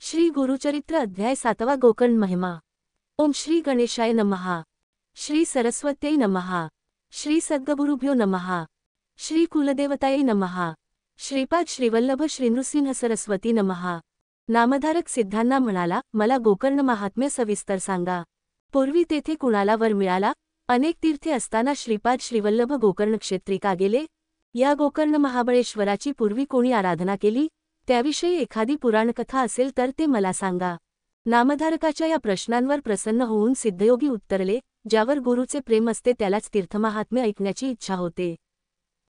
श्री गुरुचरित्र अध्याय 7 गोकर्ण महिमा। ओम श्री गणेशाय नमः। श्री सरस्वत्यै नमः। श्री सद्गुरुभ्यो नमः। श्री कुलदेवतायै नमः। श्रीपाद श्रीवल्लभ श्रीनृसिंह सरस्वती नमः। नामधारक सिद्धांना म्हणाला, मला गोकर्ण महात्म्य सविस्तर सांगा। पूर्वी तेथे कुणाला वर मिळाला? अनेक तीर्थे असताना श्रीपाद श्रीवल्लभ गोकर्ण क्षेत्री का गेले? या गोकर्ण महाबळेश्वराची पूर्वी कोणी आराधना केली? त्याविषयी एखादी पुराणकथा असेल तर ते मला सांगा। नामधारकाच्या या प्रश्नांवर प्रसन्न होऊन सिद्धयोगी उत्तरले, ज्यावर गुरुचे प्रेम असते त्यालाच तीर्थमहात्म्य ऐकण्याची इच्छा होते।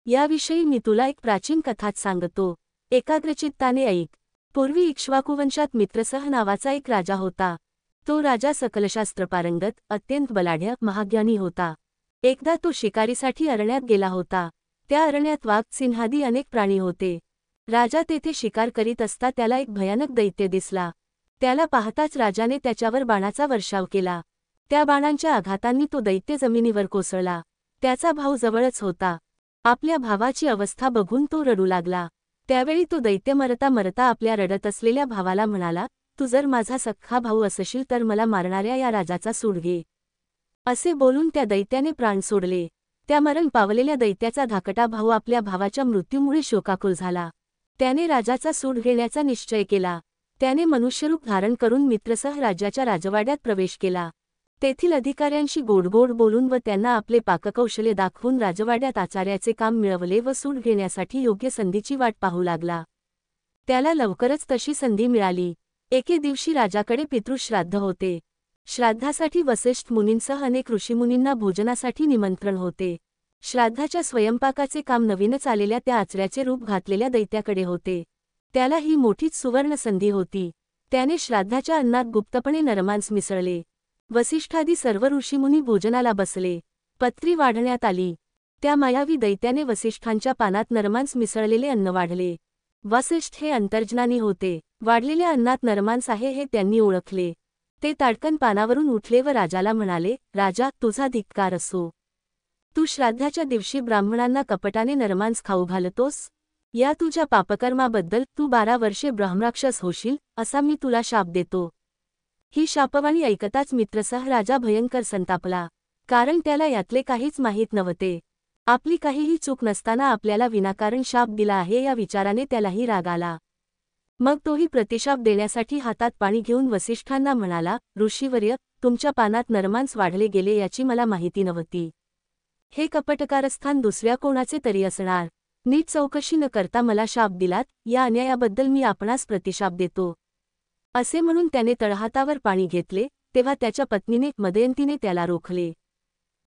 याविषयी मी तुला एक प्राचीन कथाच सांगतो, एकाग्रचित्ताने ऐक। पूर्वी इक्ष्वाकुवंशात मित्रसह नावाचा एक राजा होता। तो राजा सकलशास्त्र पारंगत, अत्यंत बलाढ्य, महाज्ञानी होता। एकदा तो शिकारीसाठी अरण्यात गेला होता। त्या अरण्यात वाघ, सिंहादी अनेक प्राणी होते। राजा तेथे शिकार करीत असता त्याला एक भयानक दैत्य दिसला। त्याला पाहताच राजाने त्याच्यावर बाणाचा वर्षाव केला। त्या बाणांच्या आघातांनी तो दैत्य जमिनीवर कोसळला। त्याचा भाऊ जवळच होता। आपल्या भावाची अवस्था बघून तो रडू लागला। त्यावेळी तो दैत्य मरता मरता आपल्या रडत असलेल्या भावाला म्हणाला, तू जर माझा सख्खा भाऊ असशील तर मला मारणाऱ्या या राजाचा सूड घे। असे बोलून त्या दैत्याने प्राण सोडले। त्या मरण पावलेल्या दैत्याचा धाकटा भाऊ आपल्या भावाच्या मृत्यूमुळे शोकाकुल झाला। त्याने राजाचा सूड घेण्याचा निश्चय केला। त्याने मनुष्यरूप धारण करून मित्रसह राज्याच्या राजवाड्यात प्रवेश केला। तेथील अधिकाऱ्यांशी गोडगोड बोलून व त्यांना आपले पाककौशल्य दाखवून राजवाड्यात आचार्याचे काम मिळवले व सूड घेण्यासाठी योग्य संधीची वाट पाहू लागला। त्याला लवकरच तशी संधी मिळाली। एके दिवशी राजाकडे पितृश्राद्ध होते। श्राद्धासाठी वसिष्ठ मुनींसह अनेक ऋषीमुनींना भोजनासाठी निमंत्रण होते। श्राद्धाच्या स्वयंपाकाचे काम नवीनच आलेल्या त्या आचऱ्याचे रूप घातलेल्या दैत्याकडे होते। त्याला ही मोठीच सुवर्ण संधी होती। त्याने श्राद्धाच्या अन्नात गुप्तपणे नरमांस मिसळले। वसिष्ठादी सर्व ऋषीमुनी भोजनाला बसले। पत्री वाढण्यात आली। त्या मायावी दैत्याने वसिष्ठांच्या पानात नरमांस मिसळलेले अन्न वाढले। वसिष्ठ हे अंतर्ज्ञानी होते। वाढलेल्या अन्नात नरमांस आहे हे त्यांनी ओळखले। ते ताडकन पानावरून उठले व राजाला म्हणाले, राजा, तुझा धिक्कार असो। तू श्राद्धाच्या दिवशी ब्राह्मणांना कपटाने नरमांस खाऊ घालतोस। या तुझ्या पापकर्माबद्दल तू 12 वर्षे ब्रह्मराक्षस होशील, असा मी तुला शाप देतो। ही शापवाणी ऐकताच मित्रसह राजा भयंकर संतापला, कारण त्याला यातले काहीच माहीत नव्हते। आपली काहीही चूक नसताना आपल्याला विनाकारण शाप दिला आहे या विचाराने त्यालाही राग आला। मग तोही प्रतिशाप देण्यासाठी हातात पाणी घेऊन वसिष्ठांना म्हणाला, ऋषीवर्य, तुमच्या पानात नरमांस वाढले गेले याची मला माहिती नव्हती। हे कपटकारस्थान दुसऱ्या कोणाचे तरी असणार। नीट चौकशी न करता मला शाप दिलात, या अन्यायाबद्दल मी आपणास प्रतिशाप देतो। असे म्हणून त्याने तळहातावर पाणी घेतले, तेव्हा त्याच्या पत्नीने मदयंतीने त्याला रोखले।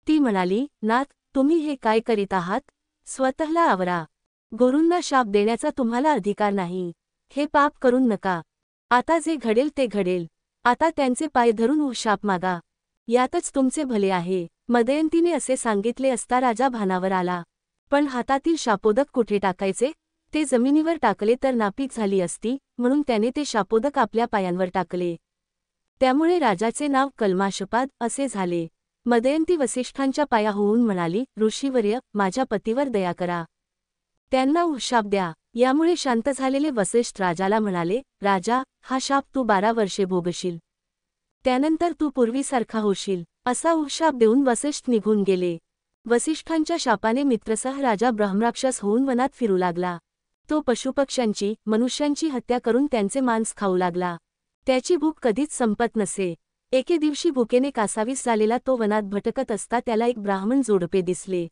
ती म्हणाली, नाथ, तुम्ही हे काय करीत आहात? स्वतःला आवरा। गुरूंना शाप देण्याचा तुम्हाला अधिकार नाही। हे पाप करून नका। आता जे घडेल ते घडेल। आता त्यांचे पाय धरून शाप मागा, यातच तुमचे भले आहे। मदयंतीने असे सांगितले असता राजा भानावर आला। पण हातातील शापोदक कुठे टाकायचे? ते जमिनीवर टाकले तर नापीक झाली असती, म्हणून त्याने ते शापोदक आपल्या पायांवर टाकले। त्यामुळे राजाचे नाव कल्माशपाद असे झाले। मदयंती वसिष्ठांच्या पाया होऊन म्हणाली, ऋषीवर्य, माझ्या पतीवर दया करा। त्यांना शाप द्या। यामुळे शांत झालेले वसिष्ठ राजाला म्हणाले, राजा, हा शाप तू 12 वर्षे भोगशील। त्यानंतर तू पूर्वीसारखा होशील। असा शाप देऊन वसिष्ठ निघून गेले। वसिष्ठांच्या शापाने मित्रसह राजा ब्रह्मराक्षस होऊन वनात फिरू लागला। तो पशुपक्ष्यांची, मनुष्यांची हत्या करून त्यांचे मांस खाऊ लागला। त्याची भूक कधीच संपत नसे। एके दिवशी भुकेने कासावीस झालेला तो वनात भटकत असता त्याला एक ब्राह्मण जोडपे दिसले।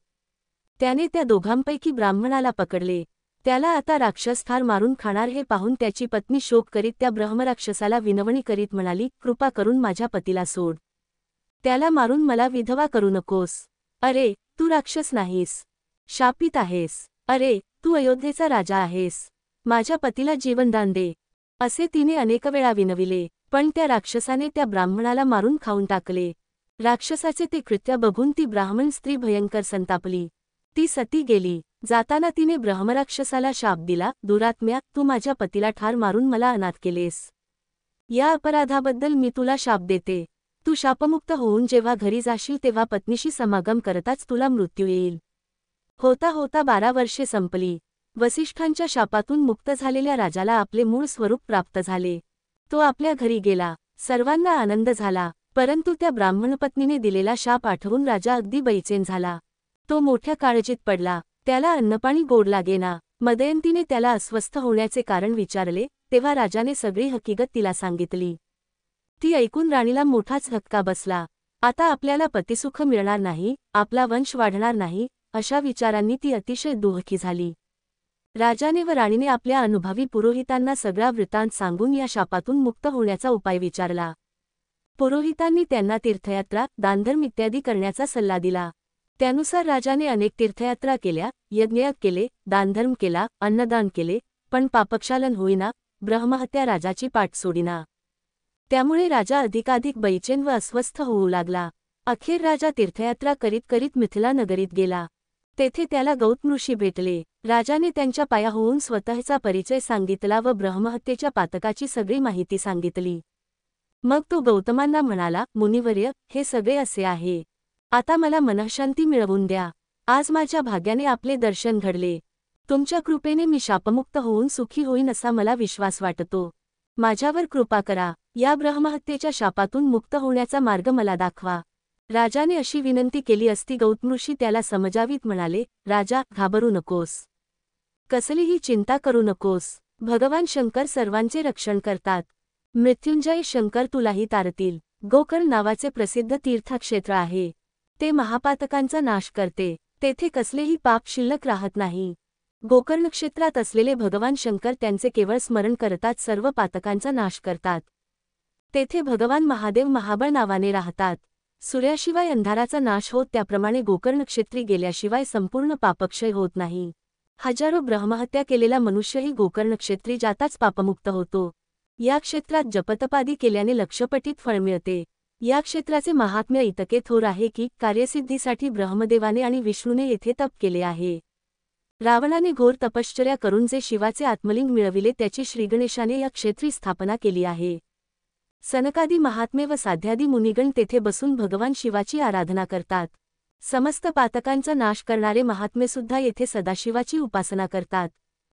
त्याने त्या दोघांपैकी ब्राह्मणाला पकडले। त्याला आता राक्षस ठार मारून खाणार हे पाहून त्याची पत्नी शोक करीत त्या ब्रह्मराक्षसाला विनवणी करीत म्हणाली, कृपा करून माझ्या पतीला सोड। त्याला मारून मला विधवा करू नकोस। अरे, तू राक्षस नाहीस, शापित आहेस। अरे, तू अयोध्येचा राजा आहेस। माझ्या पतीला जीवनदान दे। असे तिने अनेक वेळा विनविले, पण त्या राक्षसाने त्या ब्राह्मणाला मारून खाऊन टाकले। राक्षसाचे ते कृत्य बघून ती ब्राह्मण स्त्री भयंकर संतापली। ती सती गेली। जाताना तिने ब्रह्मराक्षसाला शाप दिला, दुरात्म्या, तू माझ्या पतीला ठार मारून मला अनाथ केलेस। या अपराधाबद्दल मी तुला शाप देते। तू शापमुक्त होऊन जेव्हा घरी जाशील तेव्हा पत्नीशी समागम करताच तुला मृत्यू येईल। होता होता 12 वर्षे संपली। वसिष्ठांच्या शापातून मुक्त झालेल्या राजाला आपले मूळ स्वरूप प्राप्त झाले। तो आपल्या घरी गेला. सर्वांना आनंद झाला, परंतु त्या ब्राह्मण पत्नीने दिलेला शाप आठवून राजा अगदी बैचेन झाला. तो मोठ्या काळजीत पडला. त्याला अन्नपाणी गोड लागेना. मदयंतीने त्याला अस्वस्थ होण्याचे कारण विचारले, तेव्हा राजाने सगळी हकीकत तिला सांगितली. ती ऐकून राणीला मोठाच धक्का बसला. आता आपल्याला पतिसुख मिळणार नाही, आपला वंश वाढणार नाही, अशा विचारांनी ती अतिशय दुःखी झाली. राजाने व राणीने आपल्या अनुभवी पुरोहितांना सगळा वृत्तांत सांगून या शापातून मुक्त होण्याचा उपाय विचारला. पुरोहितांनी त्यांना तीर्थयात्रा, दानधर्म इत्यादी करण्याचा सल्ला दिला. त्यानुसार राजाने अनेक तीर्थयात्रा केल्या, यज्ञ केले, दानधर्म केला, अन्नदान केले, पण पापक्षालन होईना, ब्रह्महत्या राजाची पाठ सोडिना. त्यामुळे राजा अधिकाधिक बैचेन व अस्वस्थ होऊ लागला. अखेर राजा तीर्थयात्रा करीत करीत मिथिला नगरीत गेला. तेथे त्याला गौतम ऋषी भेटले. राजाने त्यांच्या पाया होऊन स्वतःचा परिचय सांगितला व ब्रह्महत्येच्या पातकाची सगळी माहिती सांगितली. मग तो गौतमांना म्हणाला, मुनिवर्य, हे सगळे असे आहे. आता मला मनःशांती मिळवून द्या. आज माझ्या भाग्याने आपले दर्शन घडले. तुमच्या कृपेने मी शापमुक्त होऊन सुखी होईन असा मला विश्वास वाटतो. माझ्यावर कृपा करा. या ब्रह्महत्येच्या शापातून मुक्त होण्याचा मार्ग मला दाखवा. राजाने अशी विनंती केली असती गौतम ऋषी त्याला समजावीत म्हणाले, राजा, घाबरू नकोस. कसलीही चिंता करू नकोस. भगवान शंकर सर्वांचे रक्षण करतात. मृत्युंजय शंकर तुलाही तारतील. गोकर्ण नावाचे प्रसिद्ध तीर्थक्षेत्र आहे. ते महापातकांचा नाश करते. तेथे कसलेही पाप शिल्लक राहत नाही. गोकर्ण क्षेत्रात असलेले भगवान शंकर त्यांचे केवळ स्मरण करतात सर्व पातकांचा नाश करतात. तेथे भगवान महादेव महाबळ नावाने राहतात. सूर्याशिवाय अंधाराचा नाश होत त्याप्रमाणे गोकर्ण क्षेत्री गेल्याशिवाय संपूर्ण पापक्षय होत नाही. हजारो ब्रह्महत्या केलेला मनुष्यही गोकर्ण क्षेत्री जाताच पापमुक्त होतो. या क्षेत्रात जपतपादी केल्याने लक्षपटीत फळ मिळते. या क्षेत्राचे महात्म्य इतके थोर आहे की कार्यसिद्धीसाठी ब्रह्मदेवाने आणि विष्णूने येथे तप केले आहे. रावणाने घोर तपश्चर्या करून जे शिवाचे आत्मलिंग मिळविले त्याची श्रीगणेशाने या क्षेत्री स्थापना केली आहे. सनकादी महात्मे व साध्यादी मुनिगण तेथे बसून भगवान शिवाची आराधना करतात. समस्त पातकांचा नाश करणारे महात्मेसुद्धा येथे सदाशिवाची उपासना करतात.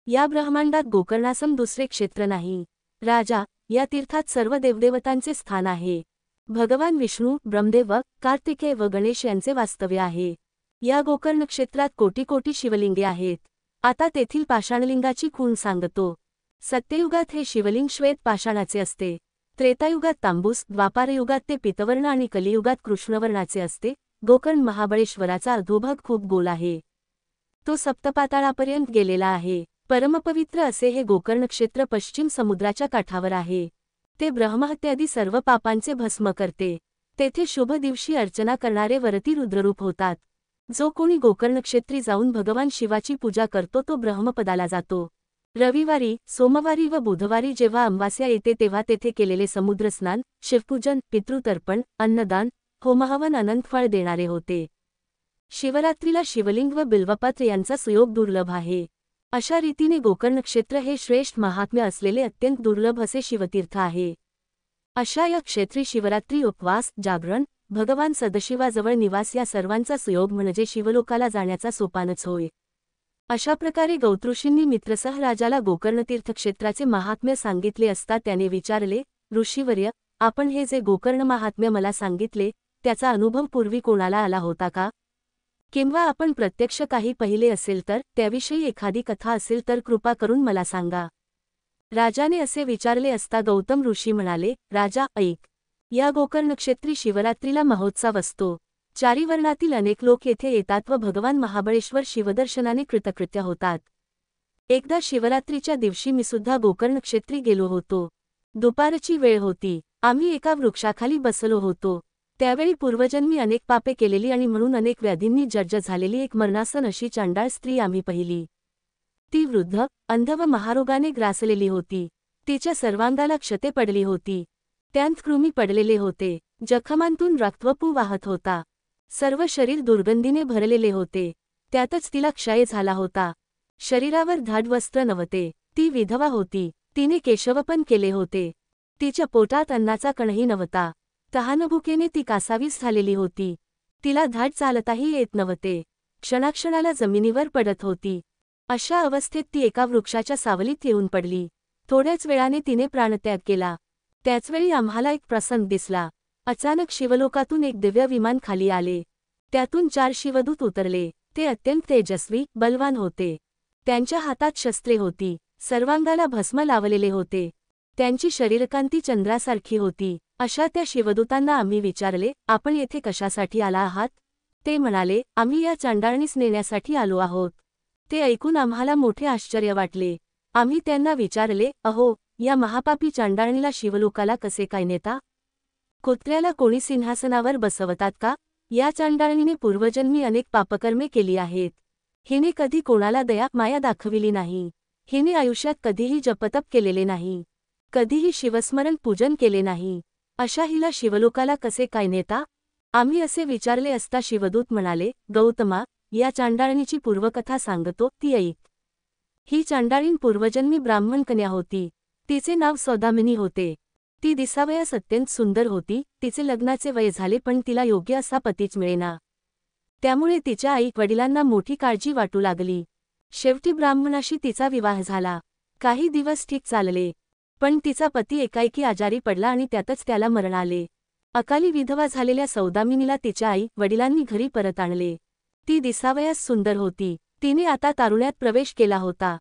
या ब्रह्मांडात गोकर्णासम दुसरे क्षेत्र नाही. राजा, या तीर्थात सर्व देवदेवतांचे स्थान आहे. भगवान विष्णू, ब्रह्मदेव, कार्तिकेय व गणेश यांचे वास्तव्य आहे. या गोकर्ण क्षेत्रात कोटी कोटी शिवलिंगे आहेत. आता तेथील पाषाणलिंगाची खूण सांगतो. सत्ययुगात हे शिवलिंग श्वेत पाषाणाचे असते. त्रेतायुगात तांबूस, द्वापारयुगात ते पितवर्ण आणि कलियुगात कृष्णवर्णाचे असते. गोकर्ण महाबळेश्वराचा अधोभाग खूप गोल आहे. तो सप्तपाताळापर्यंत गेलेला आहे. परमपवित्र असे हे गोकर्ण क्षेत्र पश्चिम समुद्राच्या काठावर आहे. ते ब्रह्महत्यादी सर्व पापांचे भस्म करते. तेथे शुभ दिवशी अर्चना करणारे वरती रुद्ररूप होतात. जो कोणी गोकर्ण क्षेत्री जाऊन भगवान शिवाची पूजा करतो तो ब्रह्मपदाला जातो. रविवारी, सोमवारी व बुधवारी जेव्हा अमावास्या येते तेव्हा तेथे केलेले समुद्रस्नान, शिवपूजन, पितृतर्पण, अन्नदान, होमहवन अनंत फळ देणारे होते. शिवरात्रीला शिवलिंग व बिल्वपत्र यांचा सुयोग दुर्लभ आहे. अशा रीतीने गोकर्ण क्षेत्र हे श्रेष्ठ महात्म्य असलेले अत्यंत दुर्लभ असे शिवतीर्थ आहे. अशा या क्षेत्री शिवरात्री उपवास, जागरण, भगवान सदशिवाजवळ निवास या सर्वांचा सुयोग म्हणजे शिवलोकाला जाण्याचा सोपानच होय. अशा प्रकारे गौतऋषींनी मित्रसह राजाला गोकर्ण तीर्थक्षेत्राचे महात्म्य सांगितले असता त्याने विचारले, ऋषीवर्य, आपण हे जे गोकर्ण महात्म्य मला सांगितले त्याचा अनुभव पूर्वी कोणाला आला होता का? किंवा आपण प्रत्यक्ष काही पाहिले असेल तर त्याविषयी एखादी कथा असेल तर कृपा करून मला सांगा. राजाने असे विचारले असता गौतम ऋषी म्हणाले, राजा, ऐक. या गोकर्ण क्षेत्री शिवरात्रीला महोत्सव असतो. चारी वर्णातील अनेक लोक येथे येतात व भगवान महाबळेश्वर शिवदर्शनाने कृतकृत्य होतात. एकदा शिवरात्रीच्या दिवशी मी सुद्धा गोकर्ण क्षेत्री गेलो होतो. दुपारची वेळ होती. आम्ही एका वृक्षाखाली बसलो होतो. त्यावेळी पूर्वजन्मी अनेक पापे केलेली आणि म्हणून अनेक व्याधींनी जर्ज झालेली एक मरणासन अशी चांडाळ स्त्री आम्ही पाहिली. ती वृद्ध, अंध व महारोगाने ग्रासलेली होती. तिच्या सर्वांगाला क्षते पडली होती. त्यांत कृमी पडलेले होते. जखमांतून रक्तवपू वाहत होता. सर्व शरीर दुर्गंधीने भरलेले होते. त्यातच तिला क्षय झाला होता. शरीरावर धाड वस्त्र नव्हते. ती विधवा होती. तिने केशवपन केले होते. तिच्या पोटात अन्नाचा कणही नव्हता. तहानभुकेने ती कासावीस झालेली होती. तिला धाड चालताही येत नव्हते. क्षणाक्षणाला जमिनीवर पडत होती. अशा अवस्थेत ती एका वृक्षाच्या सावलीत येऊन पडली. थोड्याच वेळाने तिने प्राणत्याग केला. त्याचवेळी आम्हाला एक प्रसंग दिसला. अचानक शिवलोकातून एक दिव्य विमान खाली आले. त्यातून 4 शिवदूत उतरले. ते अत्यंत तेजस्वी, बलवान होते. त्यांच्या हातात शस्त्रे होती. सर्वांगाला भस्म लावलेले होते. त्यांची शरीरकांती चंद्रासारखी होती. अशा त्या शिवदूतांना आम्ही विचारले, आपण येथे कशासाठी आला आहात? ते म्हणाले, आम्ही या चांडाळणीस नेण्यासाठी आलो आहोत. ते ऐकून आम्हाला मोठे आश्चर्य वाटले. आम्ही त्यांना विचारले, अहो, या महापापी चांडाळणीला शिवलोकाला कसे काय नेता? कुत्र्याला कोणी सिंहासनावर बसवतात का? या चांडाळणीने पूर्वजन्मी अनेक पापकर्मे केली आहेत. हिने कधी कोणाला दया माया दाखविली नाही. हिने आयुष्यात कधीही जपतप केलेले नाही. कधीही शिवस्मरण पूजन केले नाही. अशा हिला शिवलोकाला कसे काय नेता? आम्ही असे विचारले असता शिवदूत म्हणाले, गौतमा, या चांडाळणीची पूर्वकथा सांगतो, ती ऐक. ही चांडाळीण पूर्वजन्मी ब्राह्मण कन्या होती. तिचे नाव सौदामिनी होते. ती दिसावयास अत्यंत सुंदर होती. तिचे लग्नाचे वय झाले पण तिला योग्य असा पतीच मिळेना. त्यामुळे तिच्या आई वडिलांना मोठी काळजी वाटू लागली. शेवटी ब्राह्मणाशी तिचा विवाह झाला. काही दिवस ठीक चालले. पण तिचा पती एकाएकी आजारी पडला आणि त्यातच त्याला मरण आले. अकाली विधवा झालेल्या सौदामिनीला तिच्या आई वडिलांनी घरी परत आणले. ती दिसावयास सुंदर होती. तिने आता तारुण्यात प्रवेश केला होता.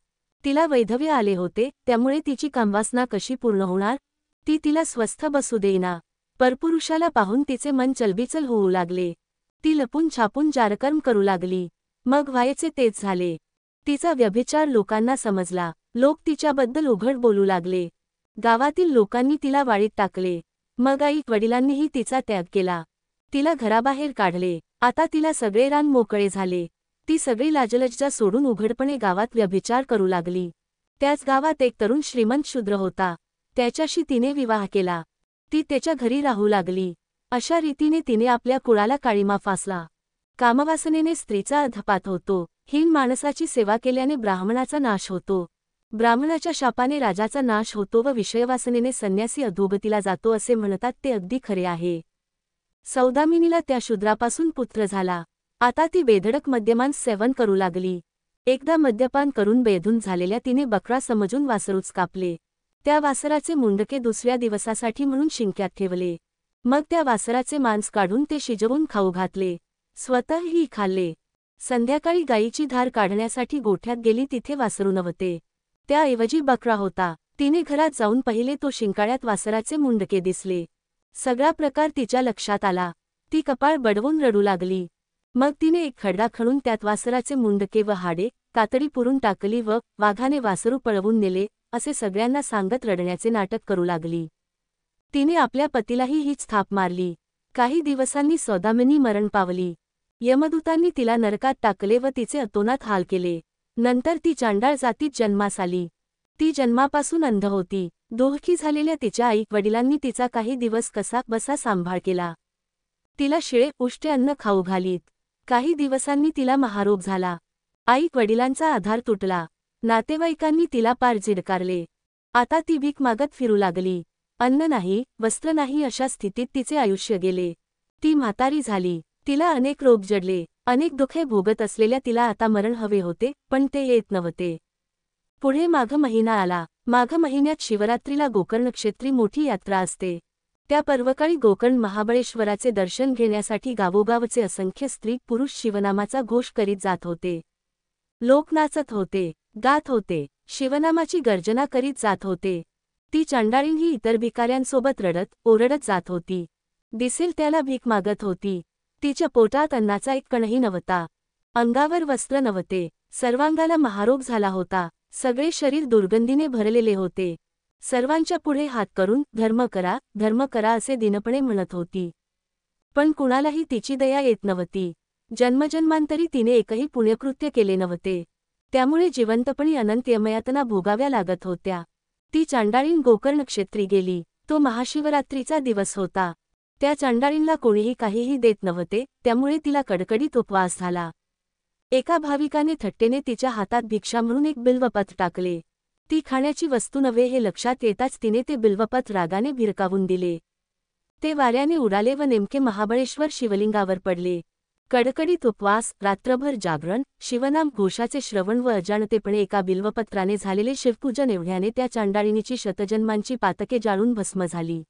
तिला वैधव्य आले होते, त्यामुळे तिची कामवासना कशी पूर्ण होणार? ती तिला स्वस्थ बसू देईना. परपुरुषाला पाहून तिचे मन चलबिचल होऊ लागले. ती लपून छापून जारकर्म करू लागली. मग व्हायचे तेच झाले. तिचा व्यभिचार लोकांना समजला. लोक तिच्याबद्दल उघड बोलू लागले. गावातील लोकांनी तिला वाळीत टाकले. मग आई वडिलांनीही तिचा त्याग केला. तिला घराबाहेर काढले. आता तिला सगळे रान मोकळे झाले. ती सगळी लाजलज्जा सोडून उघडपणे गावात व्यभिचार करू लागली. त्याच गावात एक तरुण श्रीमंत शूद्र होता. त्याच्याशी तिने विवाह केला. ती त्याच्या घरी राहू लागली. अशा रीतीने तिने आपल्या कुळाला काळीमा फासला. कामवासनेने स्त्रीचा अधपात होतो. हीन माणसाची सेवा केल्याने ब्राह्मणाचा नाश होतो. ब्राह्मणाच्या शापाने राजाचा नाश होतो व विषयवासनेने संन्यासी अधोगतीला जातो असे म्हणतात ते अगदी खरे आहे. सौदामिनीला त्या शूद्रापासून पुत्र झाला. आता ती बेधडक मद्यपान सेवन करू लागली. एकदा मद्यपान करून बेधून झालेल्या तिने बकरा समजून वासरूच कापले. त्या वासराचे मुंडके दुसऱ्या दिवसासाठी म्हणून शिंक्यात ठेवले. मग त्या वासराचे मांस काढून ते शिजवून खाऊ घातले. स्वतःही खाल्ले. संध्याकाळी गायीची धार काढण्यासाठी गोठ्यात गेली. तिथे वासरू नव्हते. त्याऐवजी बकरा होता. तिने घरात जाऊन पाहिले तो शिंकाळ्यात वासराचे मुंडके दिसले. सगळा प्रकार तिच्या लक्षात आला. ती कपाळ बडवून रडू लागली. मग तिने एक खडा खणून त्यात वासराचे मुंडके व हाडे, कातडी पुरून टाकली व वाघाने वासरू पळवून नेले असे सगळ्यांना सांगत रडण्याचे नाटक करू लागली. तिने आपल्या पतीलाही हीच थाप मारली. काही दिवसांनी सौदामिनी मरण पावली. यमदूतांनी तिला नरकात टाकले व तिचे अतोनात हाल केले. नंतर ती चांडाळ जातीत जन्मास आली. ती जन्मापासून अंध होती. दोहकी झालेल्या तिच्या आई वडिलांनी तिचा काही दिवस कसा बसा सांभाळ केला. तिला शिळे उष्टे अन्न खाऊ घालीत. काही दिवसांनी तिला महारोग झाला. आई वडिलांचा आधार तुटला. नातेवाईकांनी तिला पार झिडकारले. आता ती भीक मागत फिरू लागली. अन्न नाही, वस्त्र नाही अशा स्थितीत तिचे आयुष्य गेले. ती म्हातारी झाली. तिला अनेक रोग जडले. अनेक दुःखे भोगत असलेल्या तिला आता मरण हवे होते, पण ते येत नव्हते. पुढे माघ महिना आला. माघ महिन्यात शिवरात्रीला गोकर्ण क्षेत्री मोठी यात्रा असते. त्या पर्वकाळी गोकर्ण महाबळेश्वराचे दर्शन घेण्यासाठी गावोगावचे असंख्य स्त्री पुरुष शिवनामाचा घोष करीत जात होते. लोक नाचत होते, गात होते, शिवनामाची गर्जना करीत जात होते. ती चांडाळीण ही इतर भिकाऱ्यांसोबत रडत ओरडत जात होती. दिसेल त्याला भीक मागत होती. तिच्या पोटात अन्नाचा एक कणही नव्हता. अंगावर वस्त्र नव्हते. सर्वांगाला महारोग झाला होता. सगळे शरीर दुर्गंधीने भरलेले होते. सर्वांच्या पुढे हात करून धर्म करा असे दिनपणे म्हणत होती. पण कुणालाही तिची दया येत नव्हती. जन्मजन्मांतरी तिने एकही पुण्यकृत्य केले नव्हते. त्यामुळे जिवंतपणी अनंत यमयातना भोगाव्या लागत होत्या. ती चांडाळीण गोकर्ण क्षेत्री गेली. तो महाशिवरात्रीचा दिवस होता. त्या चांडाळींना कोणीही काहीही देत नव्हते, त्यामुळे तिला कडकडीत उपवास झाला. एका भाविकाने थट्टेने तिच्या हातात भिक्षा म्हणून एक बिल्वपत्र टाकले. ती खाण्याची वस्तू नव्हे हे लक्षात येताच तिने ते बिल्वपत्र रागाने भिरकावून दिले. ते वाऱ्याने उडाले व नेमके महाबळेश्वर शिवलिंगावर पडले. कडकडीत उपवास, रात्रभर जागरण, शिवनाम घोषाचे श्रवण व अजाणतेपणे एका बिल्वपत्राने झालेले शिवपूजन एवढ्याने त्या चांडाळिणीची शतजन्मांची पातके जाळून भस्म झाली.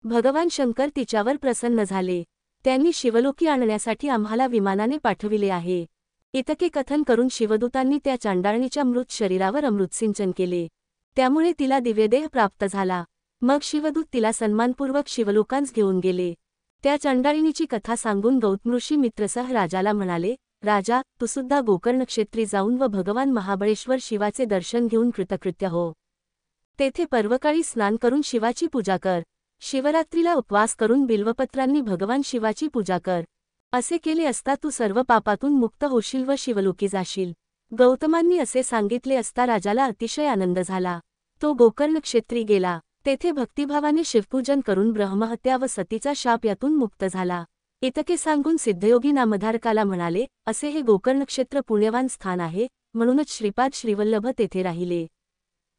भगवान शंकर तिच्यावर प्रसन्न झाले. त्यांनी शिवलोकी आणण्यासाठी आम्हाला विमानाने पाठविले आहे. इतके कथन करून शिवदूतांनी त्या चांडाळणीच्या मृत शरीरावर अमृतसिंचन केले. त्यामुळे तिला दिव्यदेह प्राप्त झाला. मग शिवदूत तिला सन्मानपूर्वक शिवलोकांस घेऊन गेले. त्या चांडाळिणीची कथा सांगून गौतमऋषी मित्रसह राजाला म्हणाले, राजा, तू सुद्धा गोकर्णक्षेत्री जाऊन व भगवान महाबळेश्वर शिवाचे दर्शन घेऊन कृतकृत्य हो. तेथे पर्वकाळी स्नान करून शिवाची पूजा कर. शिवरात्रीला उपवास करून बिल्वपत्रांनी भगवान शिवाची पूजा कर. असे केले असता तू सर्व पापातून मुक्त होशील व शिवलोकी जाशील. गौतमांनी असे सांगितले असता राजाला अतिशय आनंद झाला. तो गोकर्णक्षेत्री गेला. तेथे भक्तिभावाने शिवपूजन करून ब्रह्महत्या व सतीचा शाप यातून मुक्त झाला. इतके सांगून सिद्धयोगी नामधारकाला म्हणाले, असे हे गोकर्णक्षेत्र पुण्यवान स्थान आहे, म्हणूनच श्रीपाद श्रीवल्लभ तेथे राहिले.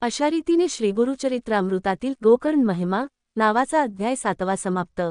अशा रीतीने श्रीगुरुचरित्रामृतातील गोकर्ण महिमा नावाचा अध्याय 7वा समाप्त.